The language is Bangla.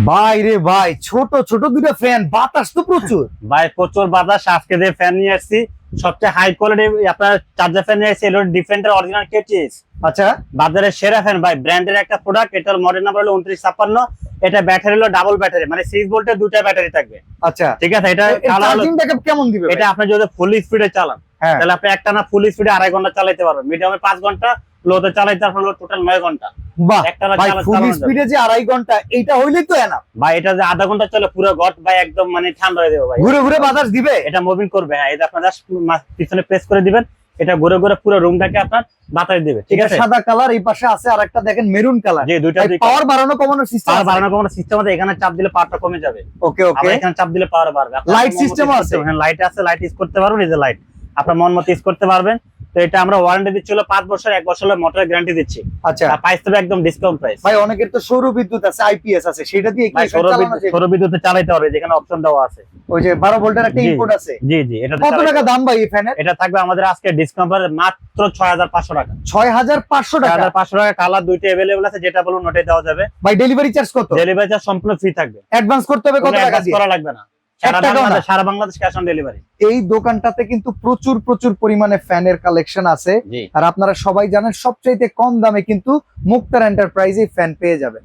ভাই রে ভাই, ছোট ছোট দুটো ফ্যান, বাতাস তো প্রচুর। ভাই প্রচুর বাতাস। আজকে যে ফ্যান নিয়ে আসছি সবচেয়ে হাই কোয়ালিটি আপনার চার্জার ফ্যান নিয়ে আসছি, এলো ডিফারেন্টের অরিজিনাল কেটিএস। আচ্ছা, বাজারের সেরা ফ্যান ভাই, ব্র্যান্ডের একটা প্রোডাক্ট। এটার মডেল নাম্বার হলো 2956। এটা ব্যাটারি হলো ডাবল ব্যাটারি, মানে 6 ভোল্টের দুইটা ব্যাটারি থাকবে। আচ্ছা, ঠিক আছে, এটা চার্জিং ব্যাকআপ কেমন দিবে? এটা আপনি যদি ফুল স্পিডে চালান হ্যাঁ, তাহলে আপনি একটানা ফুল স্পিডে 2.5 ঘন্টা চালাতে পারবেন, মিডিয়ামে 5 ঘন্টা, লোতে চালাইতে আপনার টোটাল 9 ঘন্টা। বাহ একটানা ভাই, ফুল চালানো স্পিডে যে 2.5 ঘন্টা, এইটা হইলেই তো এনাফ। ভাই এটা যে আধা ঘন্টা চলে পুরো ঘট ভাই একদম মানে ঠান্ডা হয়ে যাবে ভাই। ঘুরে ঘুরে বাতাস দিবে, এটা মুভিং করবে। হ্যাঁ, এই যে আপনার জাস্ট পিছনে প্রেস করে দিবেন, এটা ঘুরে ঘুরে পুরো রুমটাকে আপনার বাতাস দিবে। ঠিক আছে, সাদা কালার, এই পাশে আছে আরেকটা দেখেন মেরুন কালার। জি, দুইটা পাওয়ার বাড়ানো কমানোর সিস্টেম, পাওয়ার বাড়ানো কমানো সিস্টেম আছে। এখানে চাপ দিলে পাওয়ারটা কমে যাবে। ওকে ওকে, আবার এখানে চাপ দিলে পাওয়ার বাড়বে। লাইট সিস্টেম আছে। হ্যাঁ, লাইট আছে, লাইট ইউজ করতে পারবেন। এই যে লাইট আপনার মন মতো ইউজ করতে পারবেন। তো এটা আমরা ওয়ারেন্টি দিচ্ছি হলো 5 বছর, 1 বছর হলো মোটরের গ্যারান্টি দিচ্ছি। আচ্ছা প্রাইস তবে একদম ডিসকাউন্ট প্রাইস। ভাই, অনেকের তো সৌর বিদ্যুৎ আছে, আইপিএস আছে, সেটা দিয়ে কি ভাই ফ্যান চালানো যায়? সৌর বিদ্যুতে চালাতে হবে, যেখানে অপশন দেওয়া আছে। ওই যে 12 ভোল্টের একটা জি, ইনপুট আছে। জি জি। এটা কত টাকা দাম ভাই এই ফ্যানের? এটা থাকবে আমাদের আজকে ডিসকাউন্ট মাত্র 6500 টাকা। 6500 টাকা। 6500 টাকা। কালার দুইটা अवेलेबल আছে, যেটা বলুন ওটাই দেওয়া যাবে। ভাই ডেলিভারি চার্জ কত? ডেলিভারি চার্জ সম্পূর্ণ ফ্রি থাকবে। অ্যাডভান্স করতে হবে কত কোনো টাকা অ্যাডভান্স দিয়ে? করা লাগবে না। 1 টাকাও না? সারা বাংলাদেশ ক্যাশ অন ডেলিভারি। এই দোকানটাতে কিন্তু প্রচুর প্রচুর পরিমাণে ফ্যানের কালেকশন আছে। জি। আর আপনারা সবাই জানেন সবচাইতে কম দামে কিন্তু মুক্তার এন্টারপ্রাইজে ফ্যান পেয়ে যাবেন।